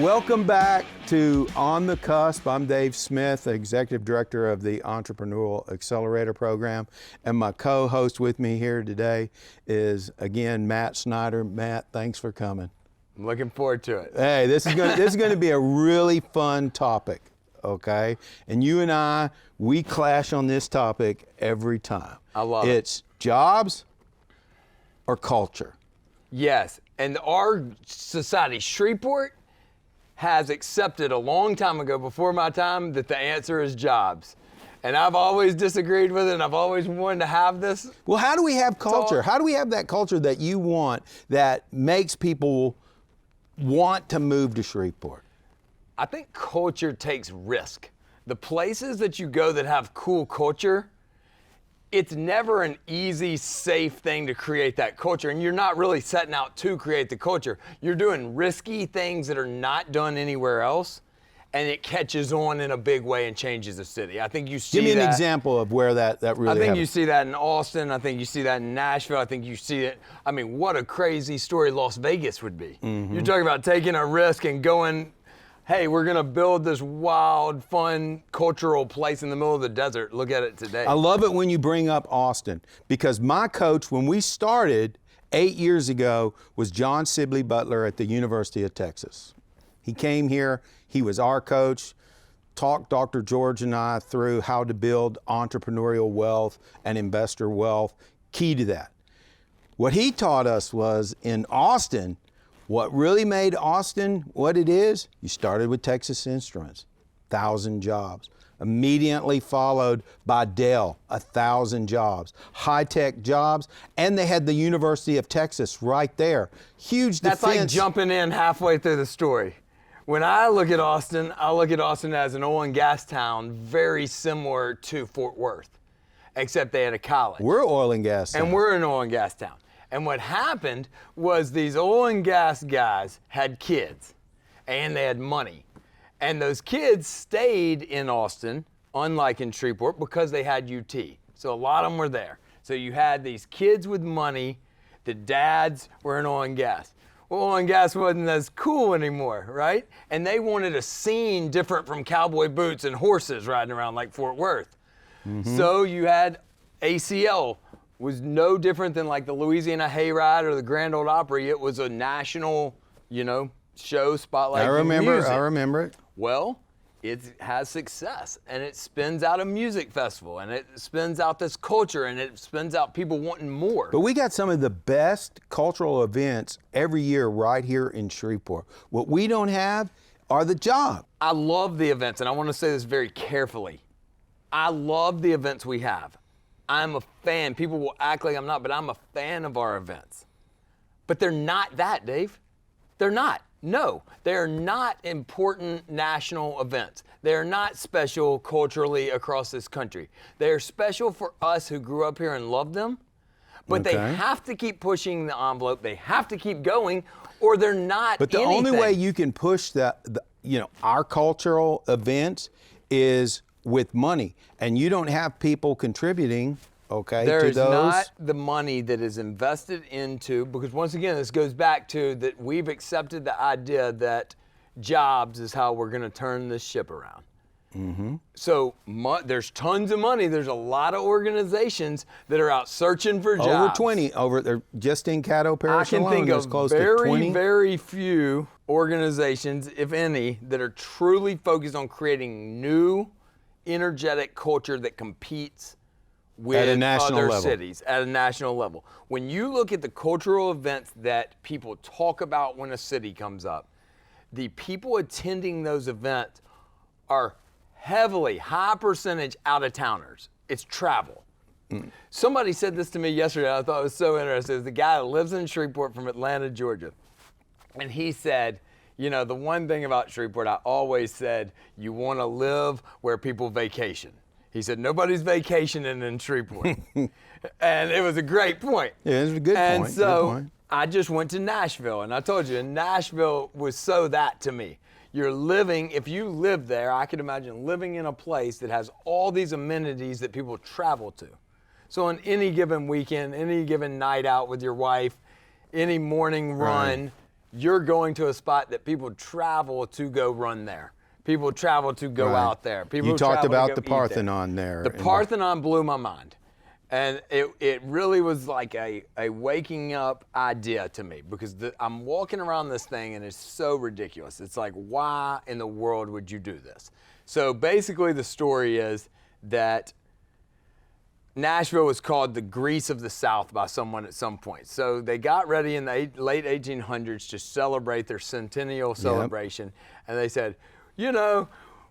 Welcome back to On The Cusp. I'm Dave Smith, Executive Director of the Entrepreneurial Accelerator Program. And my co-host with me here today is, again, Matt Snyder. Matt, thanks for coming. I'm looking forward to it. Hey, this is going to be a really fun topic, okay? And you and I, we clash on this topic every time. I love it. It's jobs or culture. Yes, and our society, Shreveport, has accepted a long time ago, before my time, that the answer is jobs. And I've always disagreed with it, and I've always wanted to have this. Well, how do we have culture? How do we have that culture that you want that makes people want to move to Shreveport? I think culture takes risk. The places that you go that have cool culture, it's never an easy, safe thing to create that culture. And you're not really setting out to create the culture. You're doing risky things that are not done anywhere else, and it catches on in a big way and changes the city. I think you see that. Give me an example of where that really I think happens. you see that in Austin. I think you see that in Nashville. I think you see it. I mean, what a crazy story Las Vegas would be. Mm-hmm. You're talking about taking a risk and going, hey, we're gonna build this wild, fun, cultural place in the middle of the desert. Look at it today. I love it when you bring up Austin, because my coach, when we started 8 years ago, was John Sibley Butler at the University of Texas. He came here, he was our coach, talked Dr. George and I through how to build entrepreneurial wealth and investor wealth, key to that. What he taught us was in Austin, what really made Austin what it is, you started with Texas Instruments, 1,000 jobs. Immediately followed by Dell, 1,000 jobs. High-tech jobs, and they had the University of Texas right there. Huge defense. That's like jumping in halfway through the story. When I look at Austin as an oil and gas town very similar to Fort Worth, except they had a college. We're oil and gas town. And we're an oil and gas town. And what happened was these oil and gas guys had kids and they had money. And those kids stayed in Austin, unlike in Shreveport, because they had UT. So a lot of them were there. So you had these kids with money, the dads were in oil and gas. Well, oil and gas wasn't as cool anymore, right? And they wanted a scene different from cowboy boots and horses riding around like Fort Worth. Mm-hmm. So you had ACL. Was no different than like the Louisiana Hayride or the Grand Ole Opry. It was a national, show spotlight. I remember it. Well, it has success, and it spins out a music festival, and it spins out this culture, and it spins out people wanting more. But we got some of the best cultural events every year right here in Shreveport. What we don't have are the jobs. I love the events, and I want to say this very carefully. I love the events we have. I'm a fan. People will act like I'm not, but I'm a fan of our events. But they're not that, Dave. They're not. No, they're not important national events. They're not special culturally across this country. They're special for us who grew up here and love them, but they have to keep pushing the envelope. They have to keep going, or they're not But the anything. only way you can push our cultural events is with money, and you don't have people contributing, to those. There is not the money that is invested into, because once again, this goes back to that we've accepted the idea that jobs is how we're going to turn this ship around. Mm-hmm. So there's tons of money. There's a lot of organizations that are out searching for jobs. Over 20, there just in Caddo Parish alone, I can think there's of close to 20. very few organizations, if any, that are truly focused on creating new, energetic culture that competes with other cities at a national level. When you look at the cultural events that people talk about when a city comes up, the people attending those events are heavily, high percentage out-of-towners. It's travel. Somebody said this to me yesterday. I thought it was so interesting. It was the guy that lives in Shreveport from Atlanta, Georgia. And he said, the one thing about Shreveport, I always said, you want to live where people vacation. He said, nobody's vacationing in Shreveport. And it was a great point. Yeah, it was a good point. And so I just went to Nashville, and I told you, Nashville was so that to me. You're living, if you live there, I could imagine living in a place that has all these amenities that people travel to. So on any given weekend, any given night out with your wife, any morning run, you're going to a spot that people travel to go run there. People travel to go out there. People you talked travel about the Parthenon there. The Parthenon blew my mind. And it really was like a waking up idea to me, because I'm walking around this thing and it's so ridiculous. It's like, why in the world would you do this? So basically the story is that Nashville was called the Greece of the South by someone at some point. So they got ready in the late 1800s to celebrate their centennial celebration. And they said, you know,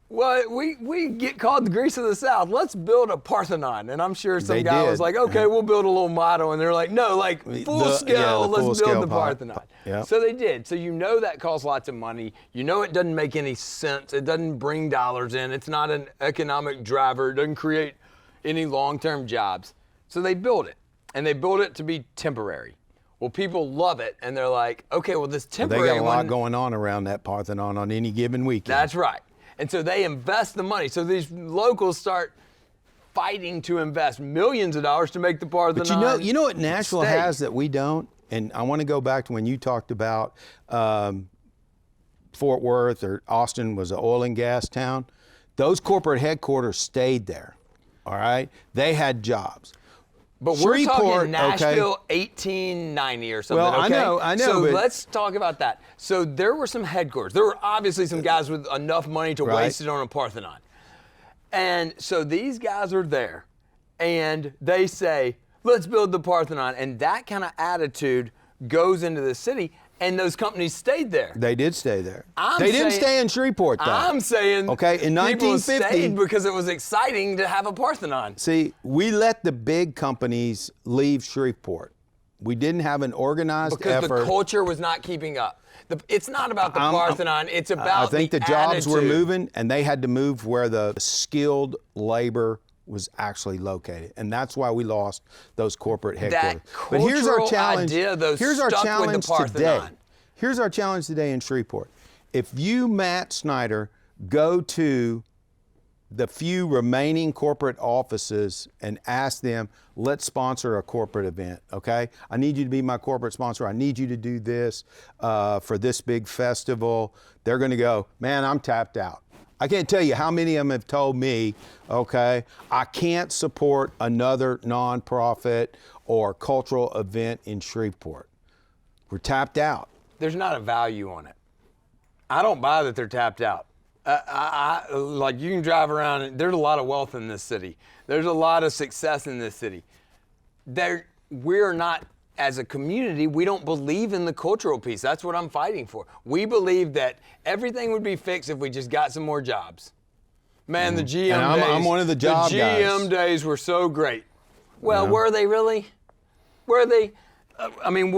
well, we get called the Greece of the South. Let's build a Parthenon. And I'm sure some guy was like, okay, we'll build a little model. And they're like, no, like full scale, let's build the Parthenon. Yep. So they did. So you know that costs lots of money. You know it doesn't make any sense. It doesn't bring dollars in. It's not an economic driver. It doesn't create any long-term jobs. So they build it. And they build it to be temporary. Well, people love it. And they're like, okay, well, this temporary They got a lot going on around that Parthenon on any given weekend. That's right. And so they invest the money. So these locals start fighting to invest millions of dollars to make the Parthenon. But you know what Nashville has that we don't? And I want to go back to when you talked about Fort Worth or Austin was an oil and gas town. Those corporate headquarters stayed there, all right? They had jobs. But we're talking Nashville 1890 or something, well, okay? I know. So let's talk about that. So there were some headquarters. There were obviously some guys with enough money to waste it on a Parthenon. And so these guys are there, and they say, let's build the Parthenon. And that kind of attitude goes into the city, and those companies stayed there. They did stay there. They didn't stay in Shreveport, though. I'm saying in 1950, people stayed because it was exciting to have a Parthenon. See, we let the big companies leave Shreveport. We didn't have an organized effort. Because the culture was not keeping up. It's not about the Parthenon. It's about I think the jobs were moving, and they had to move where the skilled labor was actually located, and that's why we lost those corporate headquarters. But here's our challenge. Here's our challenge today. Here's our challenge today in Shreveport. If you, Matt Snyder, go to the few remaining corporate offices and ask them, let's sponsor a corporate event, okay? I need you to be my corporate sponsor. I need you to do this for this big festival. They're gonna go, man, I'm tapped out. I can't tell you how many of them have told me, okay, I can't support another nonprofit or cultural event in Shreveport. We're tapped out. There's not a value on it. I don't buy that they're tapped out. Like you can drive around and there's a lot of wealth in this city. There's a lot of success in this city. We're not, as a community, we don't believe in the cultural piece. That's what I'm fighting for. We believe that everything would be fixed if we just got some more jobs. Man, the GM days. I'm one of the job guys. The GM days were so great. Well, were they really? Were they? I mean,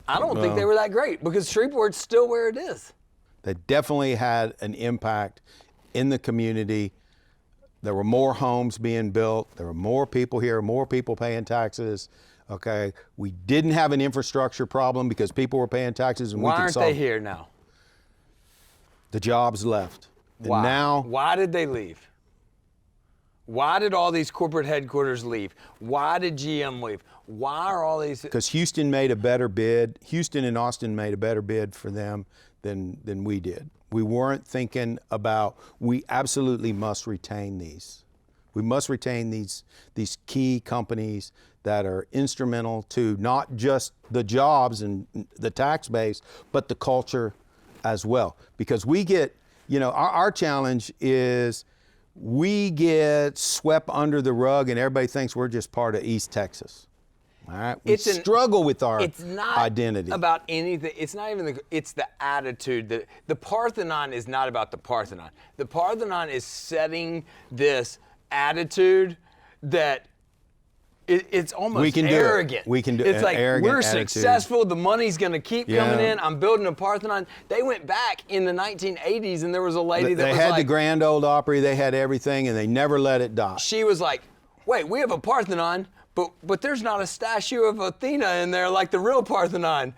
I don't think they were that great, because Shreveport's still where it is. They definitely had an impact in the community. There were more homes being built. There were more people here, more people paying taxes. Okay, we didn't have an infrastructure problem because people were paying taxes, and Why aren't they here now? The jobs left. And Why? Now, why did they leave? Why did all these corporate headquarters leave? Why did GM leave? Why are all these? Because Houston made a better bid. Houston and Austin made a better bid for them than we did. We weren't thinking about, we absolutely must retain these. We must retain these key companies that are instrumental to not just the jobs and the tax base, but the culture as well. Because we get, our challenge is we get swept under the rug and everybody thinks we're just part of East Texas. All right, we struggle with our identity. It's not about anything. It's not even it's the attitude that the Parthenon is not about the Parthenon. The Parthenon is setting this attitude that it's almost arrogant. We can do it. It's like, we're attitude. Successful, the money's gonna keep coming in, I'm building a Parthenon. They went back in the 1980s and there was a lady that was like— They had the Grand Ole Opry, they had everything, and they never let it die. She was like, wait, we have a Parthenon, but there's not a statue of Athena in there like the real Parthenon.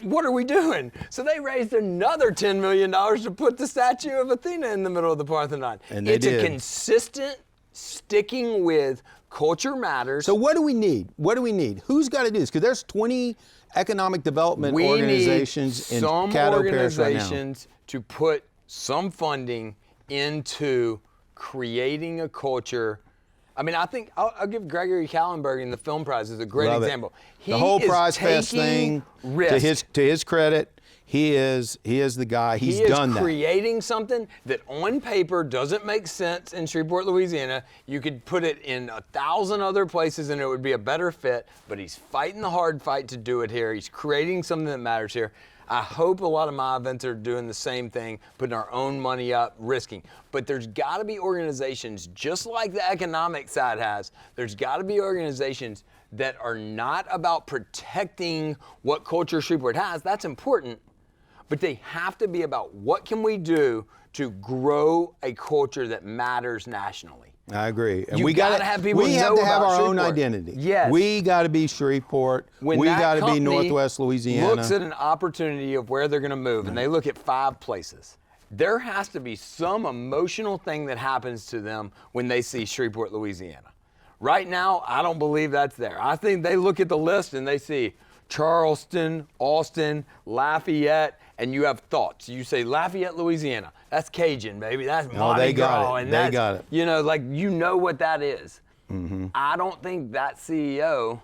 What are we doing? So they raised another $10 million to put the statue of Athena in the middle of the Parthenon. And they did. It's a consistent sticking with Culture matters. So what do we need? What do we need? Who's got to do this? Because there's 20 economic development organizations in Caddo Parish right now. We need some organizations to put some funding into creating a culture. I mean, I think I'll give Gregory Kallenberg in the Film Prize as a great example. The whole Prize Fest thing, to his credit, he is the guy. He's done that. He is creating something that on paper doesn't make sense in Shreveport, Louisiana. You could put it in 1,000 other places and it would be a better fit, but he's fighting the hard fight to do it here. He's creating something that matters here. I hope a lot of my events are doing the same thing, putting our own money up, risking. But there's got to be organizations, just like the economic side has, there's got to be organizations that are not about protecting what culture Shreveport has. That's important. But they have to be about what can we do to grow a culture that matters nationally. I agree. And we got to have people we have to have our Shreveport. own identity. Yes. We got to be Shreveport. When we that got to be company Northwest Louisiana. looks at an opportunity of where they're going to move, and they look at 5 places. There has to be some emotional thing that happens to them when they see Shreveport, Louisiana. Right now, I don't believe that's there. I think they look at the list and they see Charleston, Austin, Lafayette, and you have thoughts. You say Lafayette, Louisiana. That's Cajun, baby. That's Mardi Gras. And they got it. You know, like, you know what that is. Mm-hmm. I don't think that CEO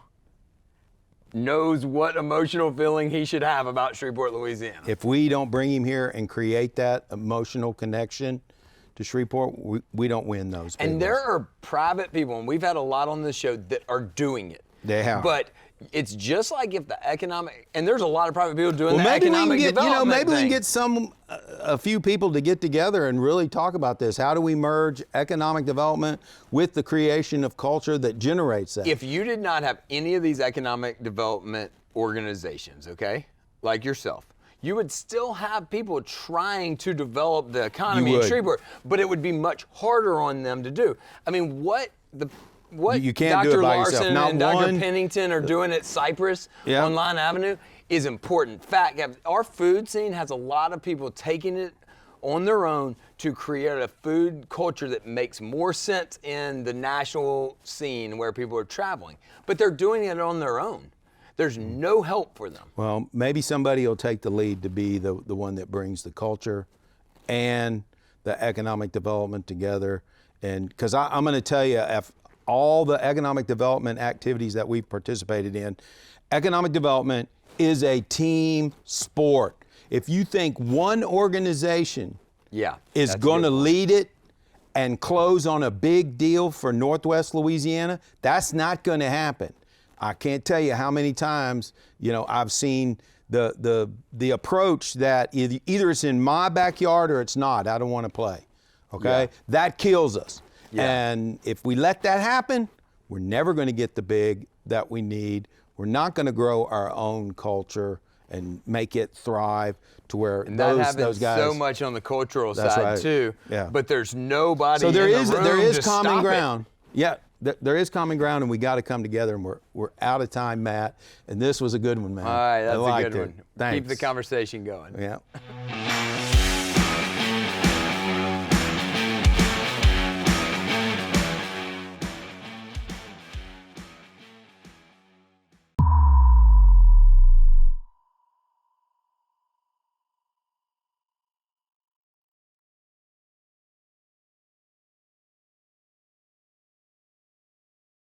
knows what emotional feeling he should have about Shreveport, Louisiana. If we don't bring him here and create that emotional connection to Shreveport, we don't win those. And there are private people, and we've had a lot on this show, that are doing it. They have. But it's just like if the economic, and there's a lot of private people doing the economic development maybe we thing. can get a few people to get together and really talk about this. How do we merge economic development with the creation of culture that generates that? If you did not have any of these economic development organizations, okay, like yourself, you would still have people trying to develop the economy in Shreveport, but it would be much harder on them to do. I mean, what you can't do it Dr. by Larson yourself. Not and Dr. one, Pennington are doing at Cypress on Line Avenue is important. Fact, our food scene has a lot of people taking it on their own to create a food culture that makes more sense in the national scene where people are traveling. But they're doing it on their own. There's no help for them. Well, maybe somebody will take the lead to be the one that brings the culture and the economic development together. And because I'm going to tell you, all the economic development activities that we've participated in, economic development is a team sport. If you think one organization is going to lead it and close on a big deal for Northwest Louisiana, that's not going to happen. I can't tell you how many times, I've seen the approach that either it's in my backyard or it's not. I don't want to play. Okay? Yeah. That kills us. Yeah. And if we let that happen, we're never going to get the big that we need. We're not going to grow our own culture and make it thrive to where those guys. So much on the cultural side too. Yeah. But there's nobody. So there in the room is to common stop ground. It. Yeah. There is common ground, and we got to come together. And we're out of time, Matt. And this was a good one, man. All right, that's a good one. Thanks. Keep the conversation going. Yeah.